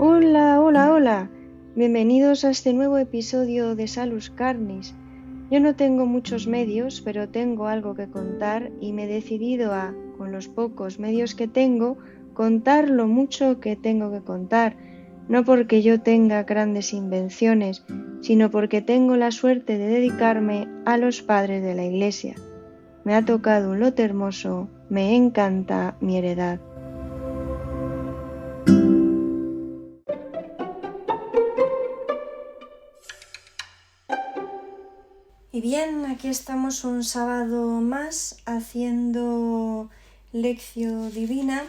Hola, hola, hola. Bienvenidos a este nuevo episodio de Salus Carnis. Yo no tengo muchos medios, pero tengo algo que contar y me he decidido a, con los pocos medios que tengo, contar lo mucho que tengo que contar. No porque yo tenga grandes invenciones, sino porque tengo la suerte de dedicarme a los padres de la Iglesia. Me ha tocado un lote hermoso, me encanta mi heredad. Y bien, aquí estamos un sábado más haciendo lección divina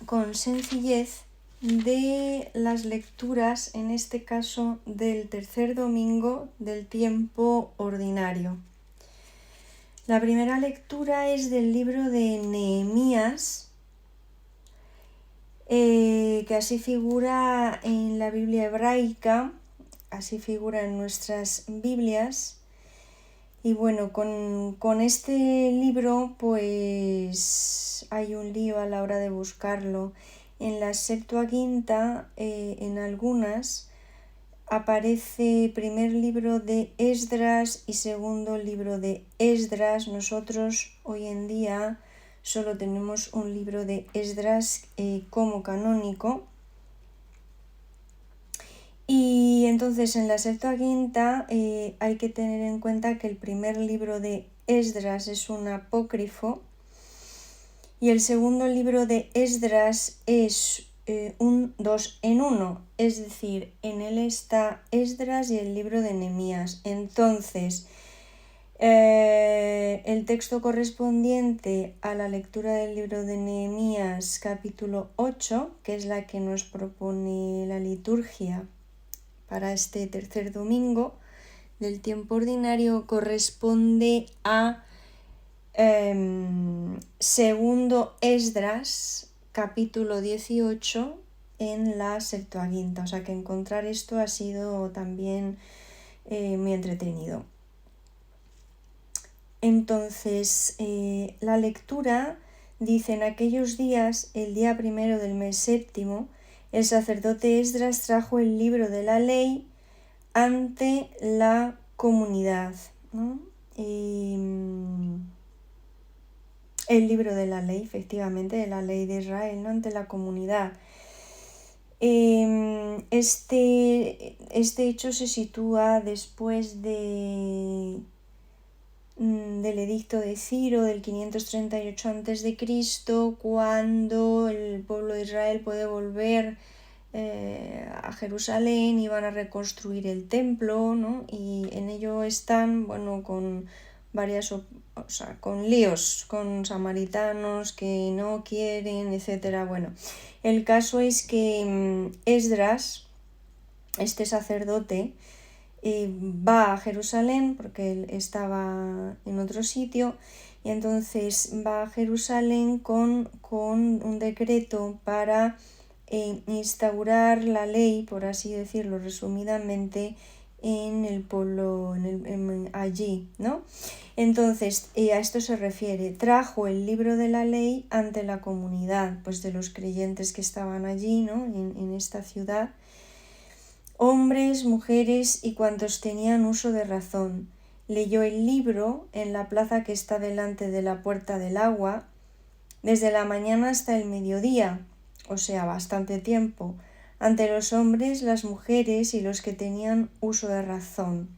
con sencillez de las lecturas, en este caso del tercer domingo del tiempo ordinario. La primera lectura es del libro de Nehemías, que así figura en la Biblia hebraica, así figura en nuestras Biblias. Y bueno, con este libro pues hay un lío a la hora de buscarlo. En la Septuaginta, en algunas, aparece primer libro de Esdras y segundo libro de Esdras. Nosotros hoy en día solo tenemos un libro de Esdras como canónico. Y entonces en la Septuaginta hay que tener en cuenta que el primer libro de Esdras es un apócrifo y el segundo libro de Esdras es un 2 en 1, es decir, en él está Esdras y el libro de Nehemías. Entonces, el texto correspondiente a la lectura del libro de Nehemías capítulo 8, que es la que nos propone la liturgia para este tercer domingo del tiempo ordinario, corresponde a segundo Esdras capítulo 18 en la Septuaginta. O sea que encontrar esto ha sido también muy entretenido. Entonces, la lectura dice: en aquellos días, el día primero del mes séptimo, el sacerdote Esdras trajo el libro de la ley ante la comunidad, ¿no? El libro de la ley, efectivamente, de la ley de Israel, ¿no? Ante la comunidad. Este hecho se sitúa después del edicto de Ciro del 538 a.C., cuando el pueblo de Israel puede volver a Jerusalén y van a reconstruir el templo, ¿no? Y en ello están, bueno, con varias, con líos con samaritanos que no quieren, etcétera. Bueno, el caso es que Esdras, este sacerdote, va a Jerusalén porque él estaba en otro sitio, y entonces va a Jerusalén con un decreto para instaurar la ley, por así decirlo resumidamente, en el pueblo, allí, ¿no? Entonces, a esto se refiere: trajo el libro de la ley ante la comunidad, pues de los creyentes que estaban allí, ¿no? En esta ciudad, hombres, mujeres y cuantos tenían uso de razón. Leyó el libro en la plaza que está delante de la puerta del agua, desde la mañana hasta el mediodía, o sea, bastante tiempo, ante los hombres, las mujeres y los que tenían uso de razón.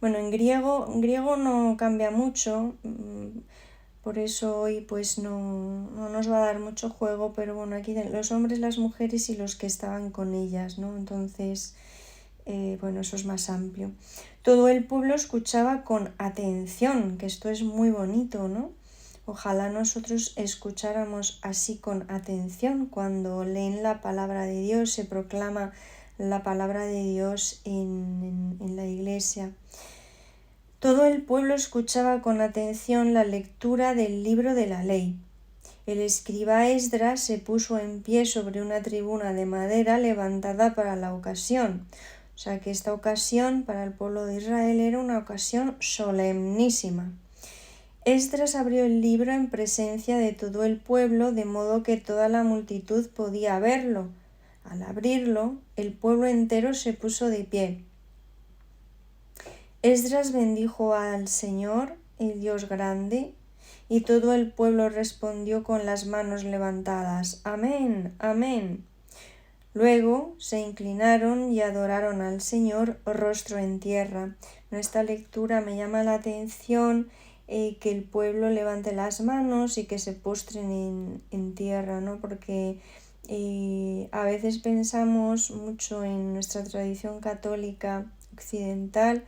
Bueno, en griego no cambia mucho, por eso hoy pues no nos va a dar mucho juego, pero bueno, aquí los hombres, las mujeres y los que estaban con ellas, ¿no? Entonces, bueno, eso es más amplio. Todo el pueblo escuchaba con atención, que esto es muy bonito, ¿no? Ojalá nosotros escucháramos así con atención cuando leen la palabra de Dios, se proclama la palabra de Dios en la iglesia. Todo el pueblo escuchaba con atención la lectura del libro de la ley. El escriba Esdras se puso en pie sobre una tribuna de madera levantada para la ocasión. O sea que esta ocasión para el pueblo de Israel era una ocasión solemnísima. Esdras abrió el libro en presencia de todo el pueblo, de modo que toda la multitud podía verlo. Al abrirlo, el pueblo entero se puso de pie. Esdras bendijo al Señor, el Dios grande, y todo el pueblo respondió con las manos levantadas: Amén, amén. Luego se inclinaron y adoraron al Señor rostro en tierra. En esta lectura me llama la atención que el pueblo levante las manos y que se postren en tierra, ¿no? Porque a veces pensamos mucho en nuestra tradición católica occidental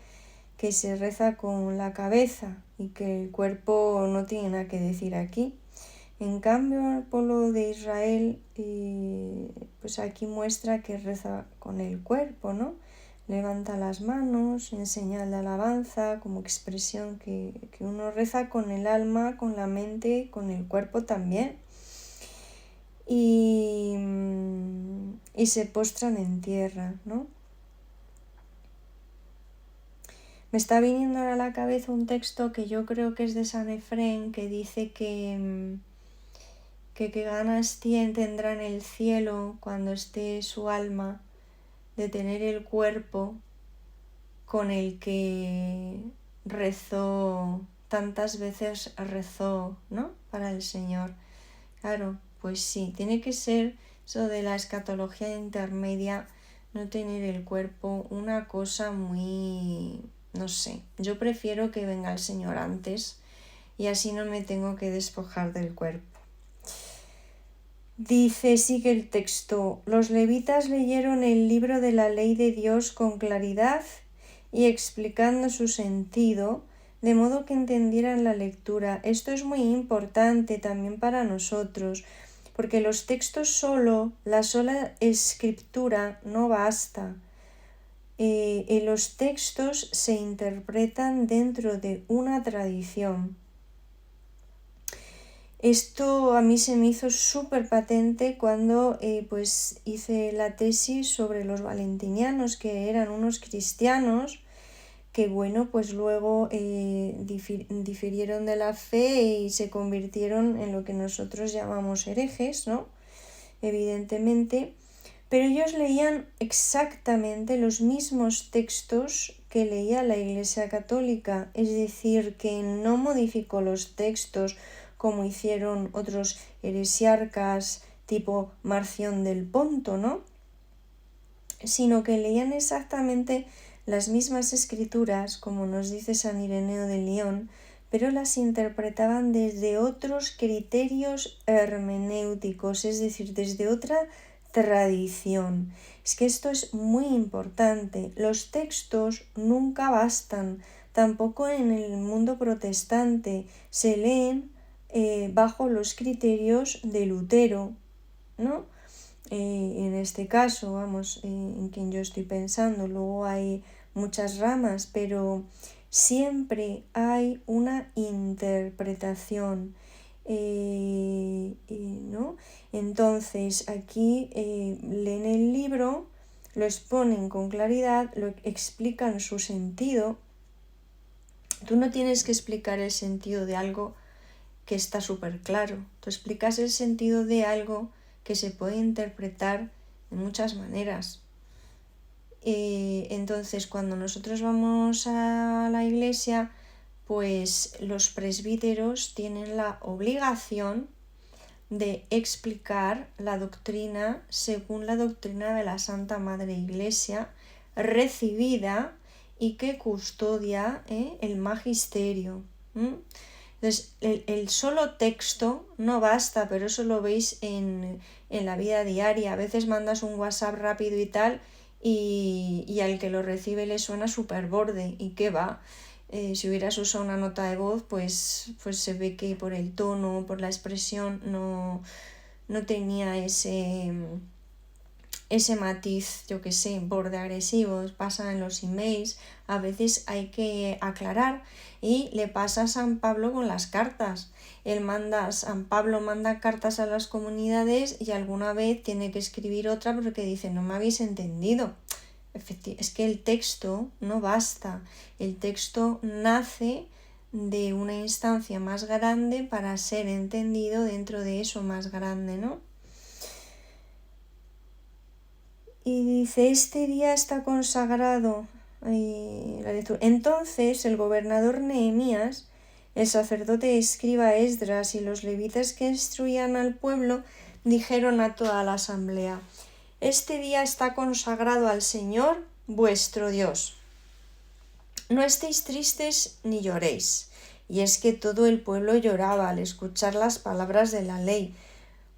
que se reza con la cabeza y que el cuerpo no tiene nada que decir aquí. En cambio, el pueblo de Israel, pues aquí muestra que reza con el cuerpo, ¿no? Levanta las manos en señal de alabanza, como expresión que uno reza con el alma, con la mente, con el cuerpo también. Y se postran en tierra, ¿no? Me está viniendo ahora a la cabeza un texto que yo creo que es de San Efrén, que dice que ganas tendrá en el cielo cuando esté su alma de tener el cuerpo con el que tantas veces rezó, ¿no? Para el Señor. Claro, pues sí, tiene que ser eso de la escatología intermedia, no tener el cuerpo, una cosa muy, no sé, yo prefiero que venga el Señor antes y así no me tengo que despojar del cuerpo. Dice, sigue el texto, los levitas leyeron el libro de la ley de Dios con claridad y explicando su sentido, de modo que entendieran la lectura. Esto es muy importante también para nosotros, porque los textos la sola escritura no basta. Los textos se interpretan dentro de una tradición. Esto a mí se me hizo súper patente cuando pues hice la tesis sobre los valentinianos, que eran unos cristianos que bueno, pues luego difirieron de la fe y se convirtieron en lo que nosotros llamamos herejes, ¿no? Evidentemente, pero ellos leían exactamente los mismos textos que leía la Iglesia Católica, es decir, que no modificó los textos como hicieron otros heresiarcas tipo Marción del Ponto, ¿no? Sino que leían exactamente las mismas escrituras, como nos dice San Ireneo de León, pero las interpretaban desde otros criterios hermenéuticos, es decir, desde otra tradición. Es que esto es muy importante. Los textos nunca bastan, tampoco en el mundo protestante. Se leen bajo los criterios de Lutero, ¿no? En este caso, en quien yo estoy pensando, luego hay muchas ramas, pero siempre hay una interpretación, ¿no? Entonces, aquí leen el libro, lo exponen con claridad, lo explican su sentido. Tú no tienes que explicar el sentido de algo que está súper claro. Tú explicas el sentido de algo que se puede interpretar de muchas maneras. Entonces, cuando nosotros vamos a la iglesia, pues los presbíteros tienen la obligación de explicar la doctrina según la doctrina de la Santa Madre Iglesia, recibida y que custodia el magisterio. Entonces, el solo texto no basta, pero eso lo veis en la vida diaria. A veces mandas un WhatsApp rápido y tal, y al que lo recibe le suena súper borde. ¿Y qué va? Si hubieras usado una nota de voz, pues se ve que por el tono, por la expresión, no tenía ese matiz, yo que sé, borde agresivo. Pasa en los emails, a veces hay que aclarar, y le pasa a San Pablo con las cartas. San Pablo manda cartas a las comunidades y alguna vez tiene que escribir otra porque dice, no me habéis entendido. Es que el texto no basta, el texto nace de una instancia más grande para ser entendido dentro de eso más grande, ¿no? Y dice, este día está consagrado. La lectura. Entonces el gobernador Nehemías, el sacerdote escriba Esdras y los levitas que instruían al pueblo dijeron a toda la asamblea, este día está consagrado al Señor vuestro Dios. No estéis tristes ni lloréis. Y es que todo el pueblo lloraba al escuchar las palabras de la ley.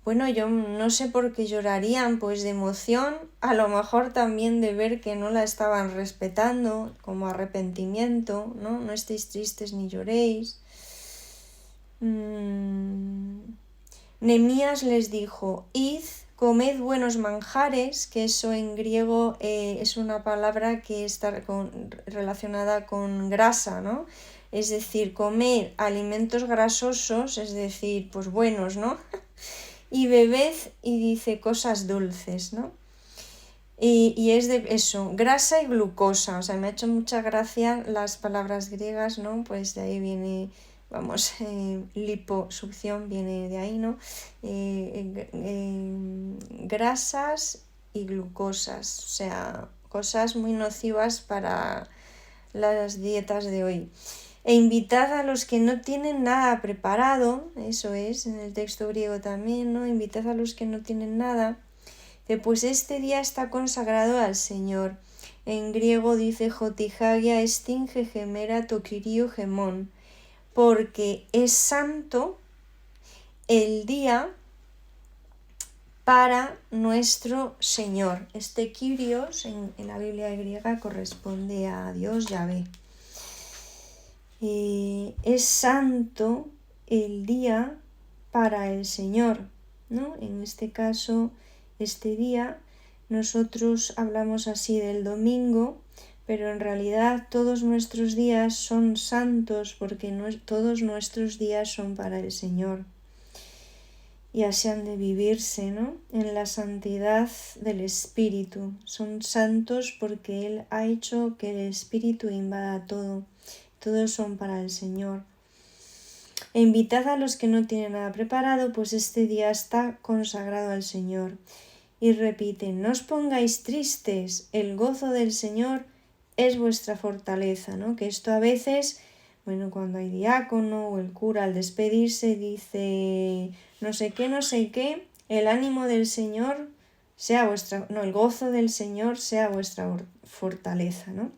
Bueno, yo no sé por qué llorarían, pues de emoción, a lo mejor también de ver que no la estaban respetando, como arrepentimiento, ¿no? No estéis tristes ni lloréis. Nehemías les dijo, id, comed buenos manjares, que eso en griego es una palabra que está relacionada con grasa, ¿no? Es decir, comed alimentos grasosos, es decir, pues buenos, ¿no? Y bebed, y dice cosas dulces, ¿no? Y es de eso, grasa y glucosa, o sea, me ha hecho mucha gracia las palabras griegas, ¿no? Pues de ahí viene, vamos, liposucción viene de ahí, ¿no? Grasas y glucosas, o sea, cosas muy nocivas para las dietas de hoy. E invitad a los que no tienen nada preparado, eso es, en el texto griego también, ¿no? Invitad a los que no tienen nada. Pues este día está consagrado al Señor. En griego dice Jotihagia estin gemera tokirio gemón, porque es santo el día para nuestro Señor. Este Kyrios en la Biblia griega corresponde a Dios Yahvé. Es santo el día para el Señor, ¿no? En este caso, este día, nosotros hablamos así del domingo, pero en realidad todos nuestros días son santos porque todos nuestros días son para el Señor. Y así han de vivirse, ¿no? En la santidad del Espíritu. Son santos porque Él ha hecho que el Espíritu invada todo. Todos son para el Señor. E invitad a los que no tienen nada preparado, pues este día está consagrado al Señor. Y repiten, no os pongáis tristes, el gozo del Señor es vuestra fortaleza, ¿no? Que esto a veces, bueno, cuando hay diácono o el cura al despedirse dice, no sé qué, el ánimo del Señor sea vuestra, no, el gozo del Señor sea vuestra fortaleza, ¿no?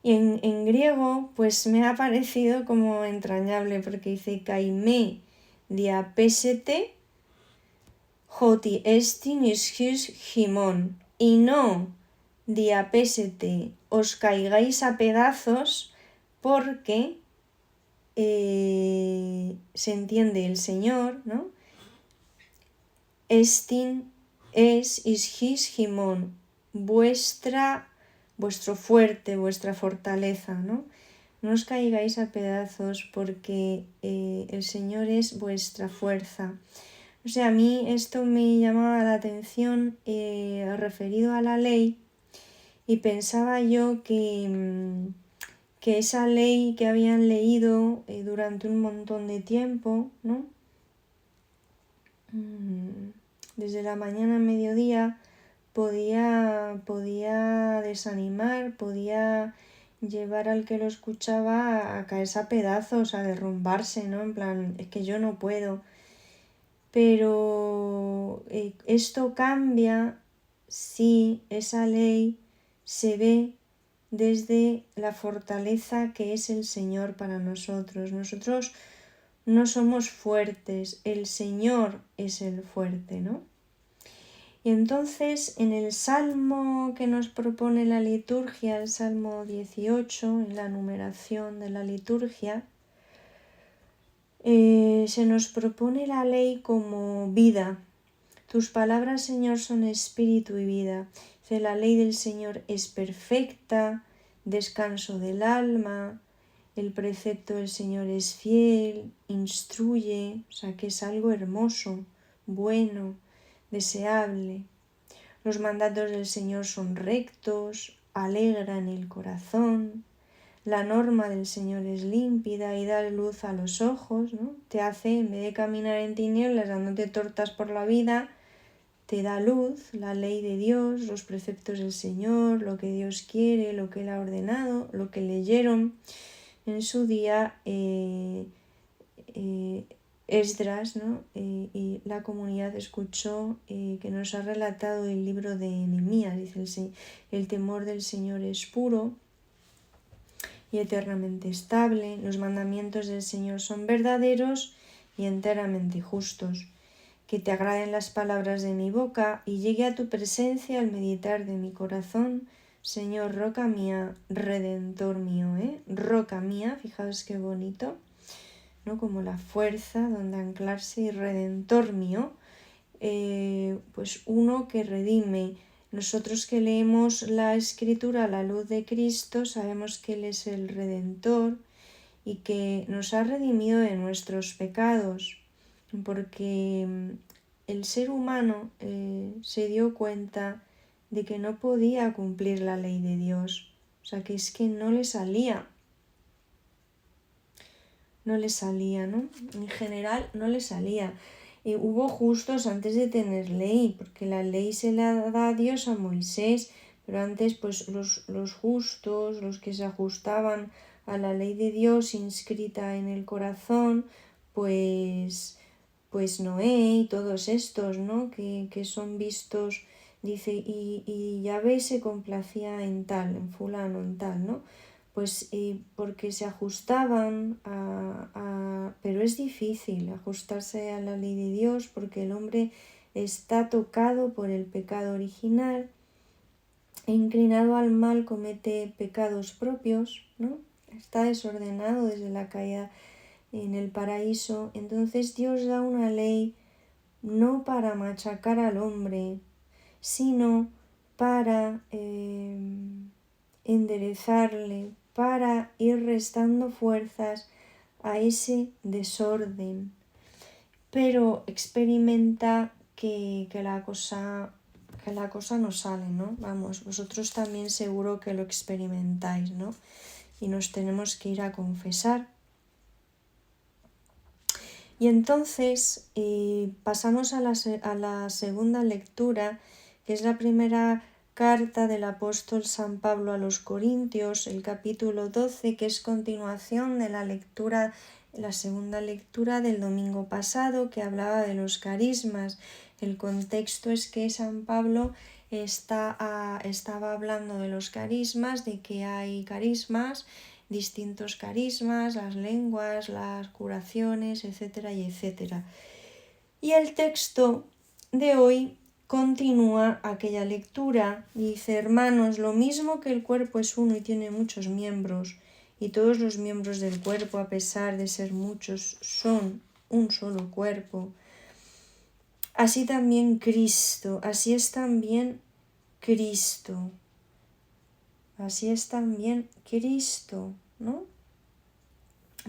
Y en griego, pues me ha parecido como entrañable, porque dice kaime diapesete joti estin isgis gimón, y no diapesete os caigáis a pedazos, porque se entiende el Señor, ¿no? Estin es isgis gimón, vuestro fuerte, vuestra fortaleza, ¿no? No os caigáis a pedazos porque el Señor es vuestra fuerza. O sea, a mí esto me llamaba la atención referido a la ley, y pensaba yo que esa ley que habían leído durante un montón de tiempo, ¿no? Desde la mañana a mediodía, podía desanimar, podía llevar al que lo escuchaba a caerse a pedazos, a derrumbarse, ¿no? En plan, es que yo no puedo. Pero esto cambia si esa ley se ve desde la fortaleza que es el Señor para nosotros. Nosotros no somos fuertes, el Señor es el fuerte, ¿no? Y entonces en el salmo que nos propone la liturgia, el Salmo 18, en la numeración de la liturgia, se nos propone la ley como vida. Tus palabras, Señor, son espíritu y vida. La ley del Señor es perfecta, descanso del alma. El precepto del Señor es fiel, instruye, o sea que es algo hermoso, bueno, deseable. Los mandatos del Señor son rectos, alegran el corazón. La norma del Señor es límpida y da luz a los ojos, ¿no? Te hace, en vez de caminar en tinieblas dándote tortas por la vida, te da luz, la ley de Dios, los preceptos del Señor, lo que Dios quiere, lo que Él ha ordenado, lo que leyeron en su día Esdras, ¿no? Y la comunidad escuchó que nos ha relatado el libro de Nehemías. Dice el temor del Señor es puro y eternamente estable. Los mandamientos del Señor son verdaderos y enteramente justos. Que te agraden las palabras de mi boca y llegue a tu presencia al meditar de mi corazón. Señor, roca mía, redentor mío, roca mía, fijaos qué bonito, ¿no? Como la fuerza donde anclarse, y redentor mío, pues uno que redime. Nosotros que leemos la Escritura a la luz de Cristo sabemos que Él es el Redentor y que nos ha redimido de nuestros pecados, porque el ser humano se dio cuenta de que no podía cumplir la ley de Dios, o sea que es que no le salía, ¿no? En general no le salía. Hubo justos antes de tener ley, porque la ley se la da a Dios a Moisés, pero antes pues los justos, los que se ajustaban a la ley de Dios inscrita en el corazón, pues Noé y todos estos, ¿no? Que son vistos, dice, y Yahvé se complacía en tal, en fulano, en tal, ¿no? Pues porque se ajustaban pero es difícil ajustarse a la ley de Dios porque el hombre está tocado por el pecado original, inclinado al mal, comete pecados propios, ¿no? Está desordenado desde la caída en el paraíso. Entonces Dios da una ley no para machacar al hombre, sino para enderezarle, para ir restando fuerzas a ese desorden. Pero experimenta que la cosa no sale, ¿no? Vamos, vosotros también seguro que lo experimentáis, ¿no? Y nos tenemos que ir a confesar. Y entonces pasamos a la segunda lectura, que es la primera carta del apóstol San Pablo a los Corintios, el capítulo 12, que es continuación de la segunda lectura del domingo pasado, que hablaba de los carismas. El contexto es que San Pablo estaba hablando de los carismas, de que hay carismas, distintos carismas, las lenguas, las curaciones, etcétera y etcétera. Y el texto de hoy continúa aquella lectura. Dice: hermanos, lo mismo que el cuerpo es uno y tiene muchos miembros, y todos los miembros del cuerpo, a pesar de ser muchos, son un solo cuerpo, así también Cristo, así es también Cristo. Así es también Cristo, ¿no?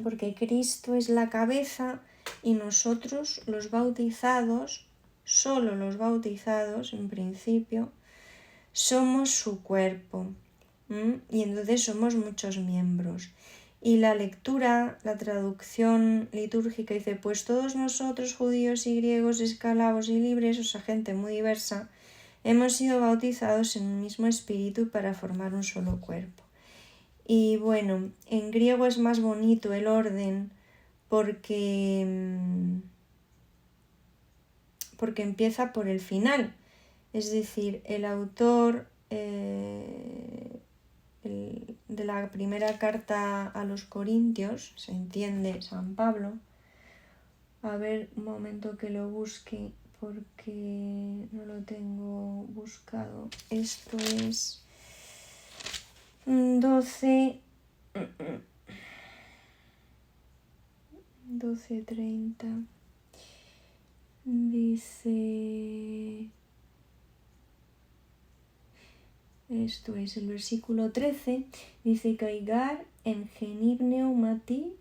Porque Cristo es la cabeza y nosotros los bautizados, solo los bautizados en principio, somos su cuerpo. Y entonces somos muchos miembros. Y la lectura, la traducción litúrgica dice: pues todos nosotros, judíos y griegos, esclavos y libres, o sea, gente muy diversa, hemos sido bautizados en un mismo espíritu para formar un solo cuerpo. Y bueno, en griego es más bonito el orden porque empieza por el final. Es decir, el autor de la primera carta a los Corintios, se entiende San Pablo. A ver, un momento que lo busque porque no lo tengo buscado. Esto es 12:30. Dice, esto es el versículo 13, dice: Caigar en genibneumati,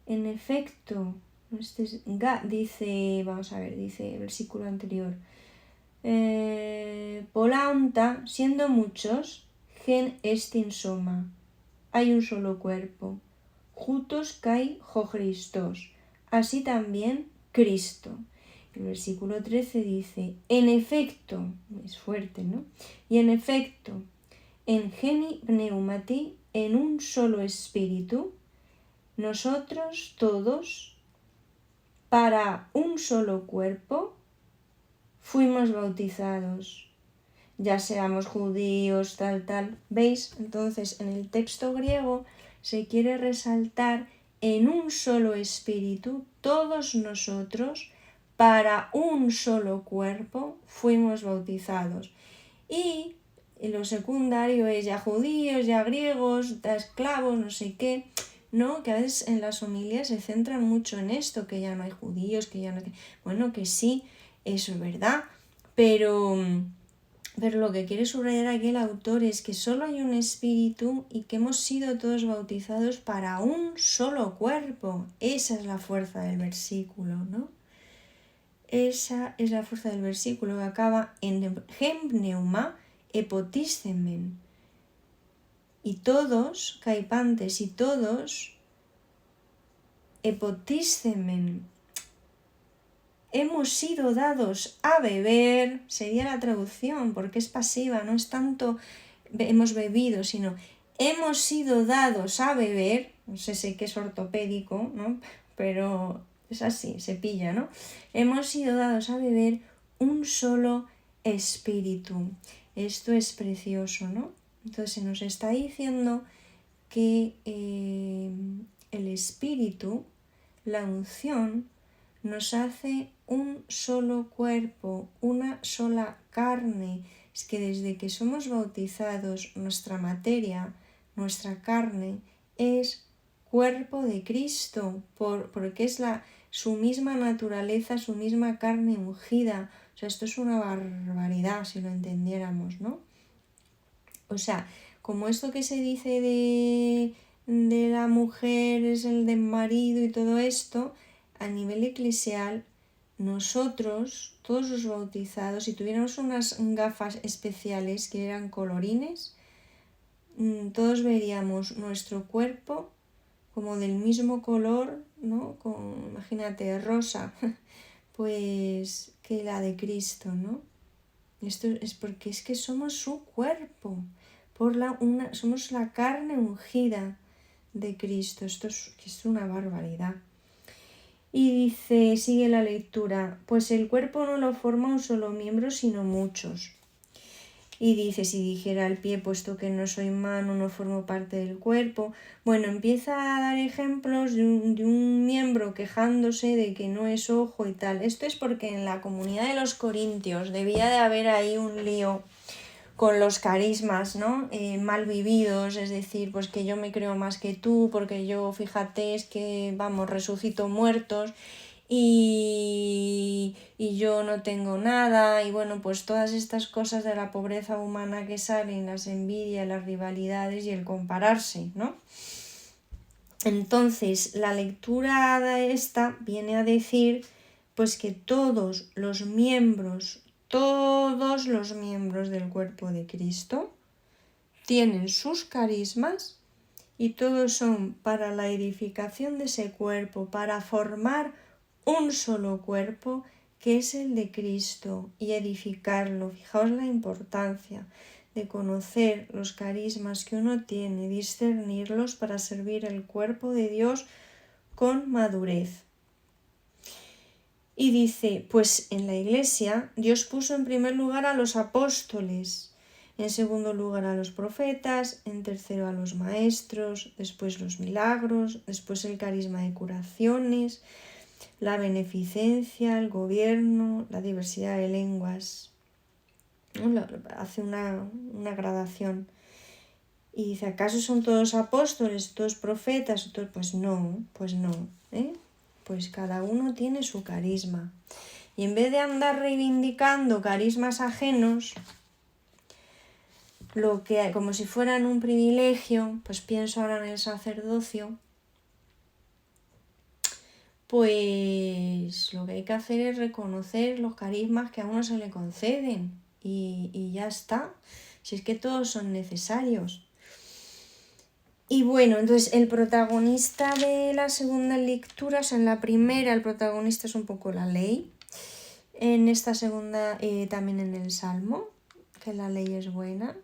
en efecto, este es, dice, vamos a ver, dice el versículo anterior, polaonta, siendo muchos, gen estin soma, hay un solo cuerpo. Juntos kai jo Christos. Así también Cristo. El versículo 13 dice, en efecto, es fuerte, ¿no? Y en efecto, en geni pneumati, en un solo espíritu, nosotros todos, para un solo cuerpo, fuimos bautizados, ya seamos judíos, tal. ¿Veis? Entonces, en el texto griego se quiere resaltar en un solo espíritu, todos nosotros, para un solo cuerpo, fuimos bautizados. Y lo secundario es ya judíos, ya griegos, ya esclavos, no sé qué, ¿no? Que a veces en las homilías se centran mucho en esto, que ya no hay judíos, que ya no hay... Bueno, que sí, eso es verdad, pero lo que quiere subrayar aquí el autor es que solo hay un espíritu y que hemos sido todos bautizados para un solo cuerpo. Esa es la fuerza del versículo, ¿no? Esa es la fuerza del versículo que acaba en gempneuma epotístemen. Y todos, caipantes, y todos, epotístemen, hemos sido dados a beber, sería la traducción, porque es pasiva, no es tanto hemos bebido, sino hemos sido dados a beber, no sé qué es ortopédico, ¿no? Pero es así, se pilla, ¿no? Hemos sido dados a beber un solo espíritu. Esto es precioso, ¿no? Entonces se nos está diciendo que el espíritu, la unción, nos hace un solo cuerpo, una sola carne. Es que desde que somos bautizados, nuestra materia, nuestra carne, es cuerpo de Cristo, porque es su misma naturaleza, su misma carne ungida. O sea, esto es una barbaridad si lo entendiéramos, ¿no? O sea, como esto que se dice de la mujer es el del marido y todo esto, a nivel eclesial, nosotros, todos los bautizados, si tuviéramos unas gafas especiales que eran colorines, todos veríamos nuestro cuerpo como del mismo color, ¿no? Imagínate, rosa, pues que la de Cristo, ¿no? Esto es porque es que somos su cuerpo, somos la carne ungida de Cristo. Esto es una barbaridad. Y dice, sigue la lectura, pues el cuerpo no lo forma un solo miembro, sino muchos. Y dice, si dijera el pie, puesto que no soy mano, no formo parte del cuerpo. Bueno, empieza a dar ejemplos de un miembro quejándose de que no es ojo y tal. Esto es porque en la comunidad de los corintios debía de haber ahí un lío con los carismas, ¿no? Mal vividos, es decir, pues que yo me creo más que tú, porque yo, fíjate, es que, vamos, resucito muertos y yo no tengo nada, y bueno, pues todas estas cosas de la pobreza humana que salen, las envidias, las rivalidades y el compararse, ¿no? Entonces, la lectura de esta viene a decir, pues que todos los miembros del cuerpo de Cristo tienen sus carismas y todos son para la edificación de ese cuerpo, para formar un solo cuerpo que es el de Cristo y edificarlo. Fijaos la importancia de conocer los carismas que uno tiene, discernirlos para servir el cuerpo de Dios con madurez. Y dice, pues en la Iglesia Dios puso en primer lugar a los apóstoles, en segundo lugar a los profetas, en tercero a los maestros, después los milagros, después el carisma de curaciones, la beneficencia, el gobierno, la diversidad de lenguas. Hace una gradación. Y dice, ¿acaso son todos apóstoles, todos profetas? Pues no, Pues cada uno tiene su carisma. Y en vez de andar reivindicando carismas ajenos, como si fueran un privilegio, pues pienso ahora en el sacerdocio, pues lo que hay que hacer es reconocer los carismas que a uno se le conceden y ya está. Si es que todos son necesarios. Y bueno, entonces el protagonista de la segunda lectura, o sea, en la primera el protagonista es un poco la ley, en esta segunda también en el Salmo, que la ley es buena.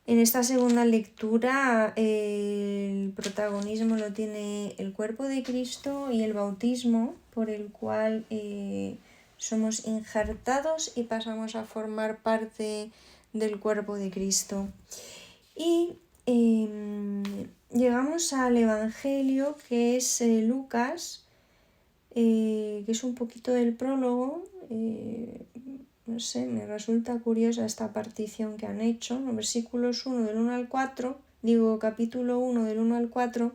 En esta segunda lectura el protagonismo lo tiene el cuerpo de Cristo y el bautismo, por el cual somos injertados y pasamos a formar parte del cuerpo de Cristo. Y llegamos al Evangelio, que es Lucas, que es un poquito del prólogo. No sé, me resulta curiosa esta partición que han hecho, los versículos 1 del 1 al 4, capítulo 1 del 1 al 4,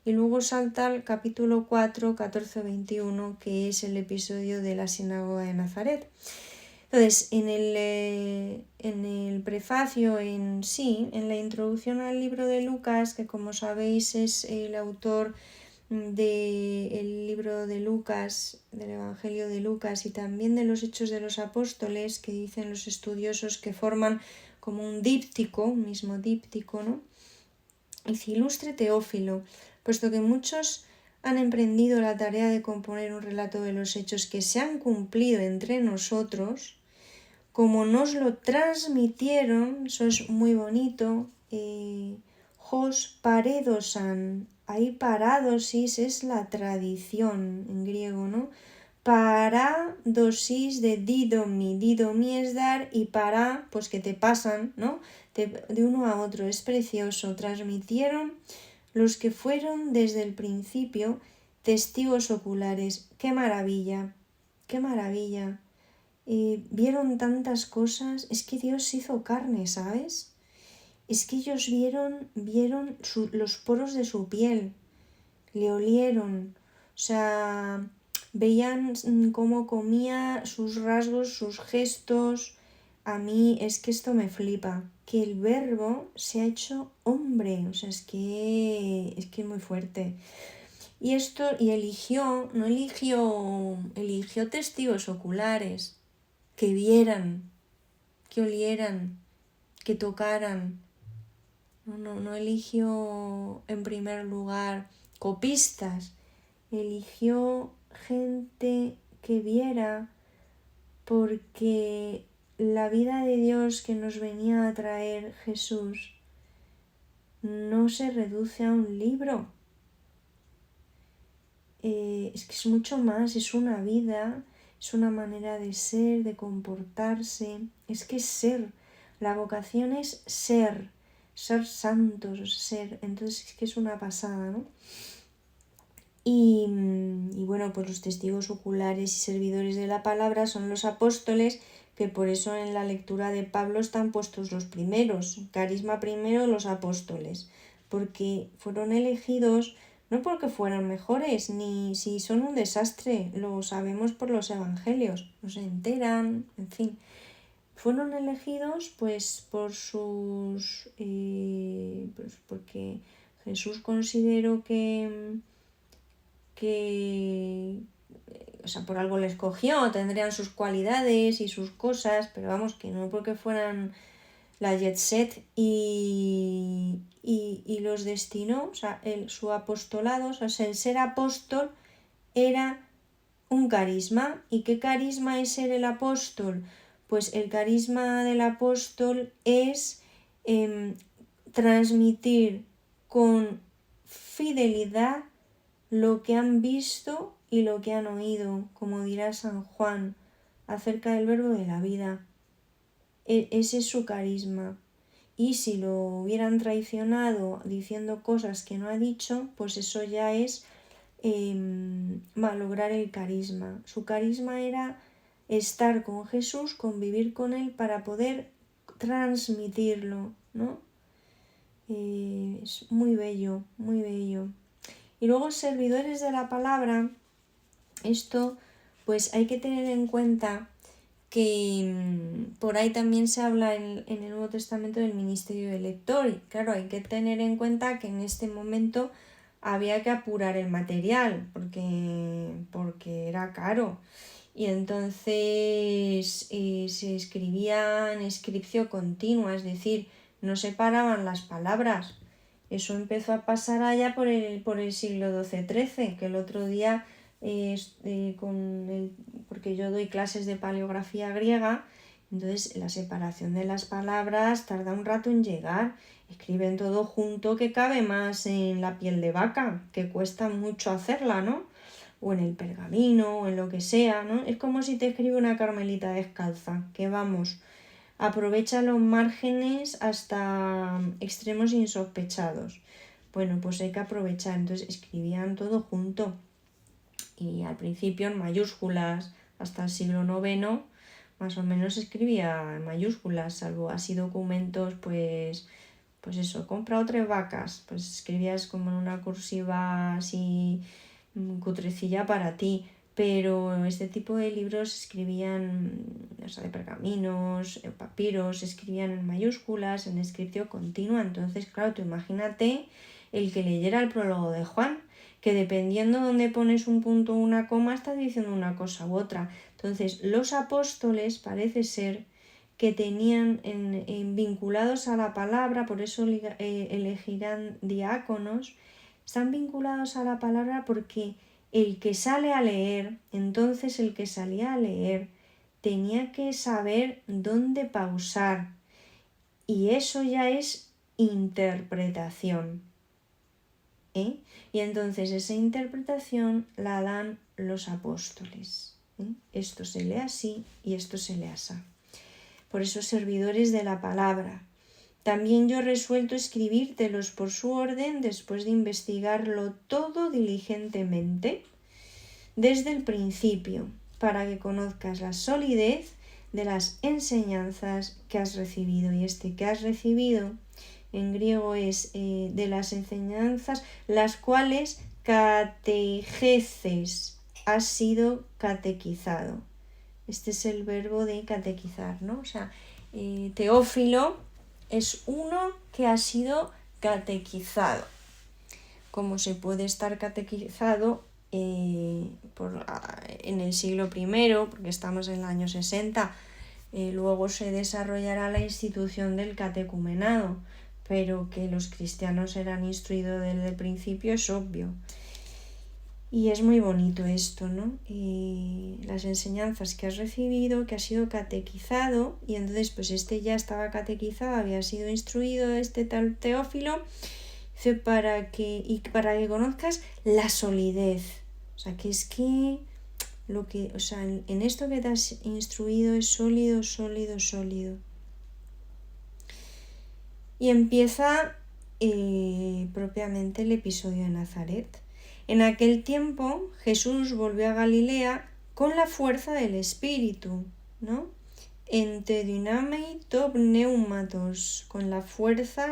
y luego salta al capítulo 4, 14-21, que es el episodio de la sinagoga de Nazaret. Entonces, en el prefacio en sí, en la introducción al libro de Lucas, que como sabéis es el autor del libro de Lucas, del Evangelio de Lucas y también de los Hechos de los Apóstoles, que dicen los estudiosos que forman como un díptico, un mismo díptico, ¿no? Dice: ilustre Teófilo, puesto que muchos han emprendido la tarea de componer un relato de los hechos que se han cumplido entre nosotros, como nos lo transmitieron, eso es muy bonito, Jos paredosan, ahí paradosis es la tradición en griego, ¿no? Paradosis de didomi es dar, y para, pues que te pasan, ¿no? De uno a otro, es precioso. Transmitieron los que fueron desde el principio testigos oculares. ¡Qué maravilla! ¡Qué maravilla! Vieron tantas cosas, es que Dios se hizo carne, ¿sabes? Es que ellos vieron los poros de su piel, le olieron, o sea, veían cómo comía, sus rasgos, sus gestos. A mí es que esto me flipa, que el Verbo se ha hecho hombre, o sea, es que es muy fuerte. Y eligió testigos oculares, que vieran, que olieran, que tocaran. No eligió en primer lugar copistas, eligió gente que viera, porque la vida de Dios que nos venía a traer Jesús no se reduce a un libro. Es que es mucho más, es una vida, es una manera de ser, de comportarse, es que es ser. La vocación es ser santos, ser. Entonces es que es una pasada, ¿no? Y bueno, pues los testigos oculares y servidores de la palabra son los apóstoles, que por eso en la lectura de Pablo están puestos los primeros, carisma primero, los apóstoles, porque fueron elegidos no porque fueran mejores, ni si son un desastre, lo sabemos por los evangelios, no se enteran, en fin. Fueron elegidos pues por sus... pues porque Jesús consideró que o sea, por algo les cogió, tendrían sus cualidades y sus cosas, pero vamos, que no porque fueran la jet set, y los destinó, o sea, su apostolado, o sea, el ser apóstol era un carisma. ¿Y qué carisma es ser el apóstol? Pues el carisma del apóstol es transmitir con fidelidad lo que han visto y lo que han oído, como dirá San Juan, acerca del Verbo de la vida. Ese es su carisma. Y si lo hubieran traicionado diciendo cosas que no ha dicho, pues eso ya es malograr el carisma. Su carisma era estar con Jesús, convivir con él para poder transmitirlo, ¿no? Es muy bello, muy bello. Y luego servidores de la palabra, esto pues hay que tener en cuenta que por ahí también se habla en el Nuevo Testamento del ministerio de lector, y claro, hay que tener en cuenta que en este momento había que apurar el material porque era caro, y entonces se escribía en escripción continua, es decir, no se paraban las palabras. Eso empezó a pasar allá por el siglo XII-XIII, que el otro día, porque yo doy clases de paleografía griega, entonces la separación de las palabras tarda un rato en llegar. Escriben todo junto que cabe más en la piel de vaca, que cuesta mucho hacerla, ¿no? O en el pergamino, o en lo que sea, ¿no? Es como si te escribe una carmelita descalza, que vamos, aprovecha los márgenes hasta extremos insospechados. Bueno, pues hay que aprovechar. Entonces escribían todo junto y al principio en mayúsculas, hasta el siglo IX más o menos escribía en mayúsculas, salvo así documentos, pues eso, compra 3 vacas, pues escribías como en una cursiva así cutrecilla para ti, pero este tipo de libros escribían, o sea, de pergaminos, papiros, escribían en mayúsculas, en escripción continua. Entonces, claro, tú imagínate el que leyera el prólogo de Juan, que dependiendo de dónde pones un punto o una coma, estás diciendo una cosa u otra. Entonces, los apóstoles parece ser que tenían vinculados a la palabra, por eso elegirán diáconos, están vinculados a la palabra porque el que sale a leer, entonces el que salía a leer, tenía que saber dónde pausar, y eso ya es interpretación. Y entonces esa interpretación la dan los apóstoles. Esto se lee así y esto se lee así. Por eso servidores de la palabra. También yo he resuelto escribírtelos por su orden después de investigarlo todo diligentemente desde el principio, para que conozcas la solidez de las enseñanzas que has recibido. Y que has recibido en griego es de las enseñanzas, las cuales catejeces, has sido catequizado. Este es el verbo de catequizar, ¿no? O sea, Teófilo es uno que ha sido catequizado. Como se puede estar catequizado en el siglo I, porque estamos en el año 60, luego se desarrollará la institución del catecumenado, pero que los cristianos eran instruidos desde el principio es obvio. Y es muy bonito esto, ¿no? Las enseñanzas que has recibido, que has sido catequizado, y entonces pues ya estaba catequizado, había sido instruido tal Teófilo, para que conozcas la solidez. O sea, que es que en esto que te has instruido es sólido, sólido, sólido. Y empieza propiamente el episodio de Nazaret. En aquel tiempo Jesús volvió a Galilea con la fuerza del Espíritu, ¿no? Ente dynamei to pneumatos, con la fuerza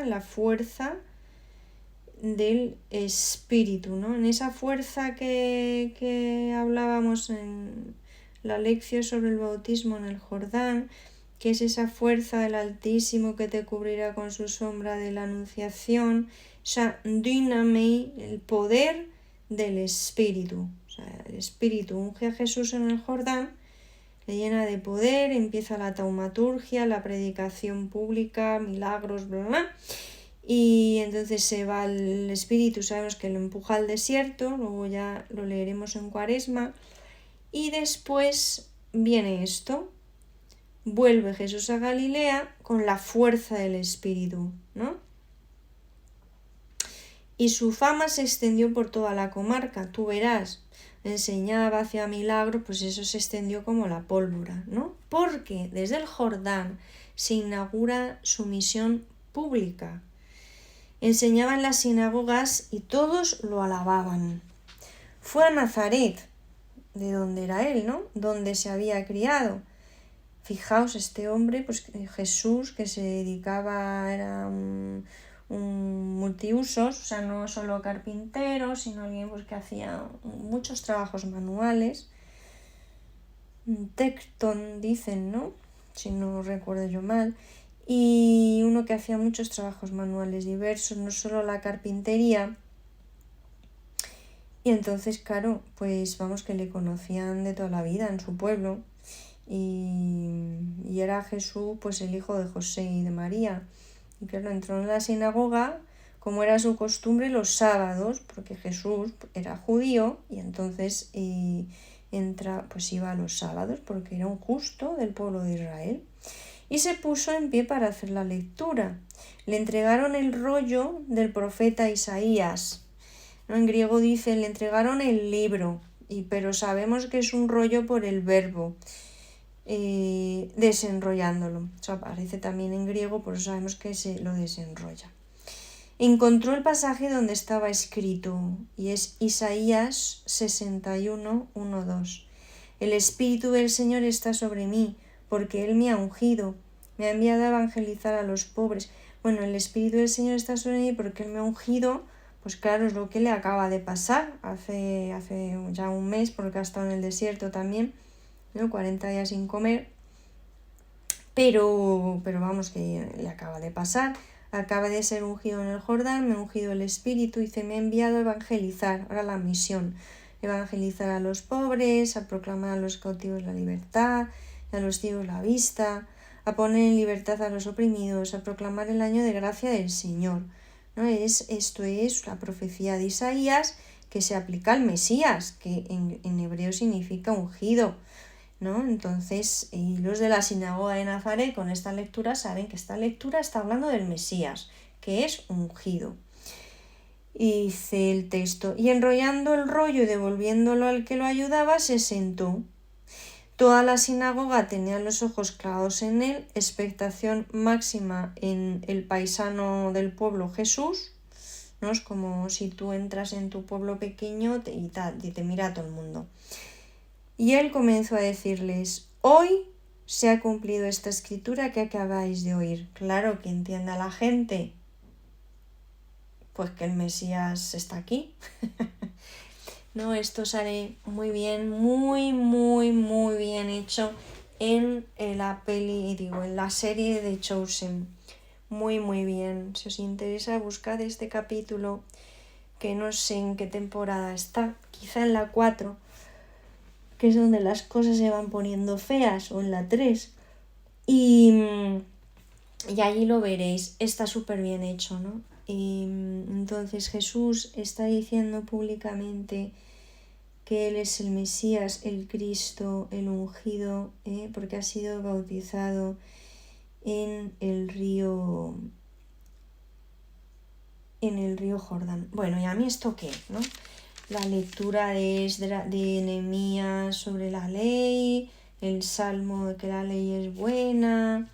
del Espíritu, ¿no? En esa fuerza que hablábamos en la lección sobre el bautismo en el Jordán, que es esa fuerza del Altísimo que te cubrirá con su sombra de la Anunciación, esa dynamei, el poder del Espíritu. O sea, el Espíritu unge a Jesús en el Jordán, le llena de poder, empieza la taumaturgia, la predicación pública, milagros, bla, bla. Y entonces se va el Espíritu, sabemos que lo empuja al desierto, luego ya lo leeremos en Cuaresma. Y después viene esto, vuelve Jesús a Galilea con la fuerza del Espíritu, ¿no? Y su fama se extendió por toda la comarca, tú verás, enseñaba, hacía milagros, pues eso se extendió como la pólvora, ¿no? Porque desde el Jordán se inaugura su misión pública. Enseñaba en las sinagogas y todos lo alababan. Fue a Nazaret, de donde era él, ¿no? Donde se había criado. Fijaos, este hombre, pues Jesús, que se dedicaba, era un multiusos, o sea, no solo carpintero, sino alguien pues, que hacía muchos trabajos manuales. Tecton dicen, ¿no? Si no recuerdo yo mal. Y uno que hacía muchos trabajos manuales diversos, no solo la carpintería. Y entonces, claro, pues vamos, que le conocían de toda la vida en su pueblo. Y era Jesús, pues el hijo de José y de María. Y claro, entró en la sinagoga como era su costumbre, los sábados, porque Jesús era judío y entonces pues iba los sábados porque era un justo del pueblo de Israel. Y se puso en pie para hacer la lectura. Le entregaron el rollo del profeta Isaías, ¿no? En griego dice, le entregaron el libro, pero sabemos que es un rollo por el verbo, desenrollándolo. Eso aparece también en griego, por eso sabemos que se lo desenrolla. Encontró el pasaje donde estaba escrito, y es Isaías 61, 1, 2. El Espíritu del Señor está sobre mí, porque Él me ha ungido, me ha enviado a evangelizar a los pobres. Bueno, el Espíritu del Señor está sobre mí porque Él me ha ungido, pues claro, es lo que le acaba de pasar hace ya un mes, porque ha estado en el desierto también, ¿no? 40 días sin comer, pero vamos, que le acaba de pasar. Acaba de ser ungido en el Jordán, me ha ungido el Espíritu y me ha enviado a evangelizar. Ahora la misión, evangelizar a los pobres, a proclamar a los cautivos la libertad, a los ciegos la vista, a poner en libertad a los oprimidos, a proclamar el año de gracia del Señor, ¿no? Esto es la profecía de Isaías que se aplica al Mesías, que en hebreo significa ungido, ¿no? Entonces, los de la sinagoga de Nazaret con esta lectura saben que esta lectura está hablando del Mesías, que es ungido. Y dice el texto, y enrollando el rollo y devolviéndolo al que lo ayudaba, se sentó. Toda la sinagoga tenía los ojos clavados en él, expectación máxima en el paisano del pueblo Jesús, ¿no? Es como si tú entras en tu pueblo pequeño y te mira todo el mundo. Y él comenzó a decirles, hoy se ha cumplido esta escritura que acabáis de oír. Claro, que entienda la gente, pues que el Mesías está aquí. No, esto sale muy bien, muy bien hecho en la serie de Chosen. Muy bien. Si os interesa, buscad este capítulo, que no sé en qué temporada está, quizá en la 4, que es donde las cosas se van poniendo feas, o en la 3. Y allí lo veréis, está súper bien hecho, ¿no? Y entonces Jesús está diciendo públicamente que Él es el Mesías, el Cristo, el ungido, porque ha sido bautizado en el río Jordán. Bueno, ¿y a mí esto qué, no? La lectura de Nehemías sobre la ley, el salmo de que la ley es buena,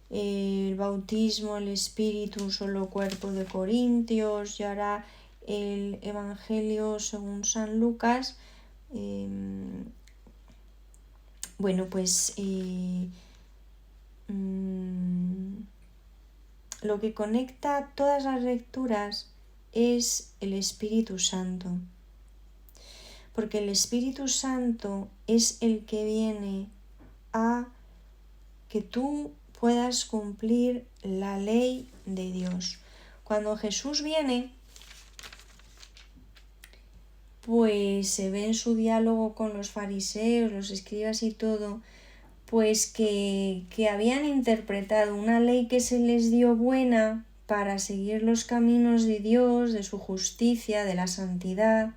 el bautismo, el Espíritu, solo cuerpo de Corintios, y ahora el Evangelio según San Lucas. Bueno, pues lo que conecta todas las lecturas es el Espíritu Santo, porque el Espíritu Santo es el que viene a que tú puedas cumplir la ley de Dios. Cuando Jesús viene, pues se ve en su diálogo con los fariseos, los escribas y todo, pues que habían interpretado una ley que se les dio buena para seguir los caminos de Dios, de su justicia, de la santidad.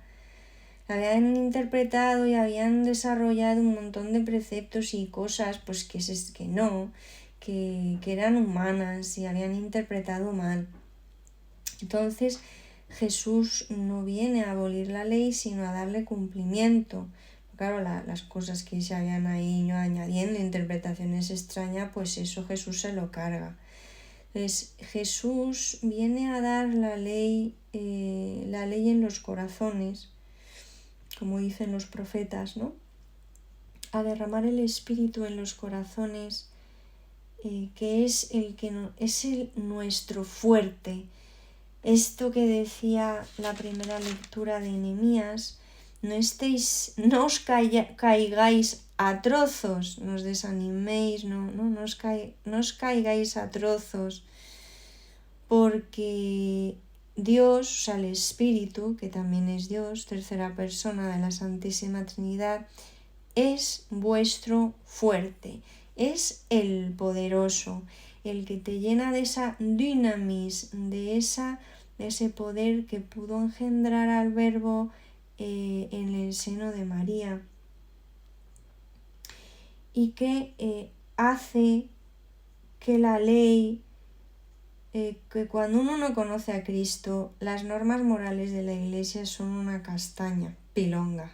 La habían interpretado y habían desarrollado un montón de preceptos y cosas pues que eran humanas y habían interpretado mal. Entonces Jesús no viene a abolir la ley, sino a darle cumplimiento. Claro, las cosas que se habían ahí añadiendo, interpretaciones extrañas, pues eso Jesús se lo carga. Entonces Jesús viene a dar la ley en los corazones, como dicen los profetas, ¿no? A derramar el Espíritu en los corazones, que es nuestro fuerte. Esto que decía la primera lectura de Nehemías, no os caigáis a trozos, no os desaniméis, no os caigáis a trozos, porque Dios, o sea, el Espíritu, que también es Dios, tercera persona de la Santísima Trinidad, es vuestro fuerte, es el poderoso, el que te llena de esa dinamis, de esa de ese poder que pudo engendrar al Verbo en el seno de María, y que hace que la ley, que cuando uno no conoce a Cristo, las normas morales de la Iglesia son una castaña pilonga.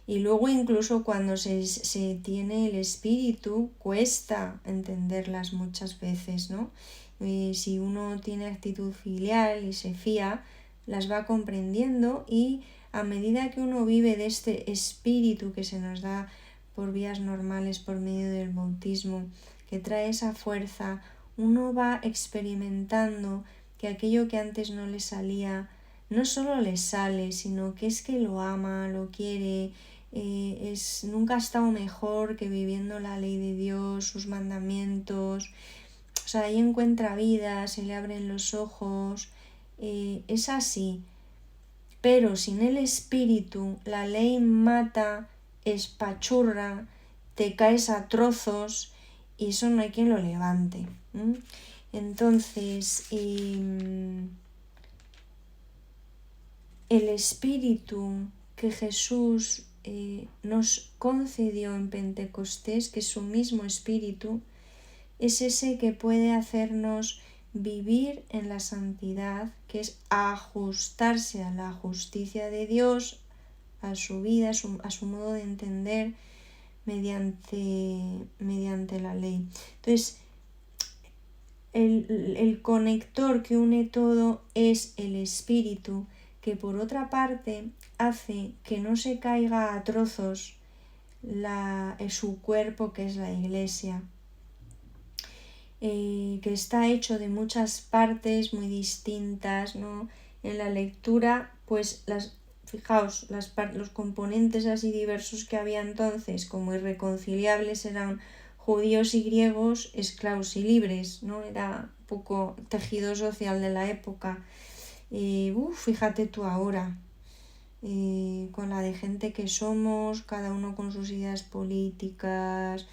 Y luego incluso cuando se tiene el Espíritu, cuesta entenderlas muchas veces, ¿no? Si uno tiene actitud filial y se fía, las va comprendiendo, y a medida que uno vive de este Espíritu que se nos da por vías normales, por medio del bautismo, que trae esa fuerza, uno va experimentando que aquello que antes no le salía, no solo le sale, sino que es que lo ama, lo quiere, nunca ha estado mejor que viviendo la ley de Dios, sus mandamientos. O sea, ahí encuentra vida, se le abren los ojos, es así. Pero sin el Espíritu, la ley mata, espachurra, te caes a trozos, y eso no hay quien lo levante. Entonces, el Espíritu que Jesús nos concedió en Pentecostés, que es su mismo Espíritu, es ese que puede hacernos vivir en la santidad, que es ajustarse a la justicia de Dios, a su vida, a su modo de entender mediante la ley. Entonces, el conector que une todo es el Espíritu, que por otra parte hace que no se caiga a trozos su cuerpo, que es la Iglesia, que está hecho de muchas partes muy distintas, ¿no? En la lectura, pues fijaos, los componentes así diversos que había entonces, como irreconciliables, eran judíos y griegos, esclavos y libres, ¿no? Era un poco tejido social de la época. Fíjate tú ahora, con la de gente que somos, cada uno con sus ideas políticas,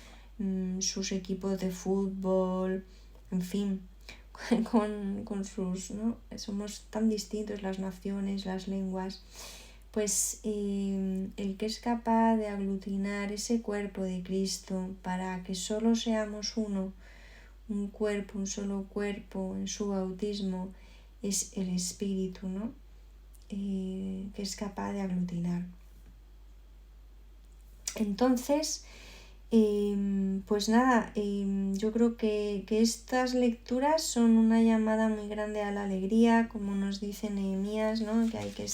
sus equipos de fútbol, en fin, con sus, ¿no? Somos tan distintos, las naciones, las lenguas. Pues el que es capaz de aglutinar ese cuerpo de Cristo para que solo seamos uno, un cuerpo, un solo cuerpo en su bautismo, es el Espíritu, ¿no? Que es capaz de aglutinar. Entonces, pues nada, yo creo que estas lecturas son una llamada muy grande a la alegría, como nos dice Nehemías, ¿no? Que hay que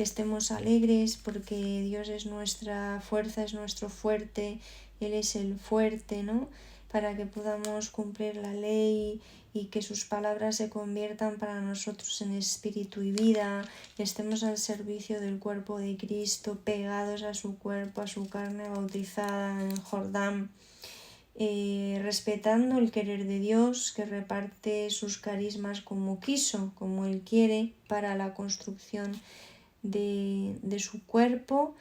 estemos alegres porque Dios es nuestra fuerza, es nuestro fuerte, Él es el fuerte, ¿no? Para que podamos cumplir la ley y que sus palabras se conviertan para nosotros en espíritu y vida, que estemos al servicio del cuerpo de Cristo, pegados a su cuerpo, a su carne bautizada en Jordán, respetando el querer de Dios, que reparte sus carismas como quiso, como Él quiere, para la construcción de su cuerpo,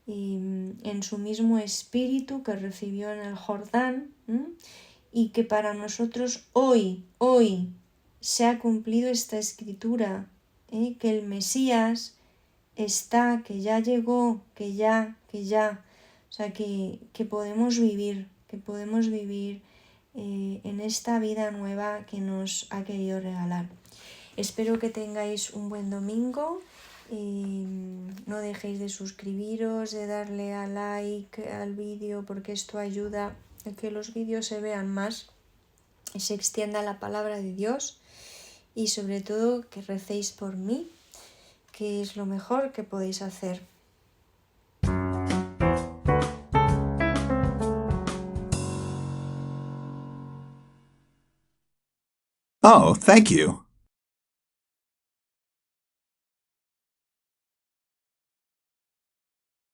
en su mismo espíritu que recibió en el Jordán, y que para nosotros hoy se ha cumplido esta escritura, que el Mesías está, que ya llegó, que ya, o sea, que podemos vivir, en esta vida nueva que nos ha querido regalar. Espero que tengáis un buen domingo. No dejéis de suscribiros, de darle a like al vídeo, porque esto ayuda a que los vídeos se vean más y se extienda la palabra de Dios, y sobre todo que recéis por mí, que es lo mejor que podéis hacer. Oh, thank you.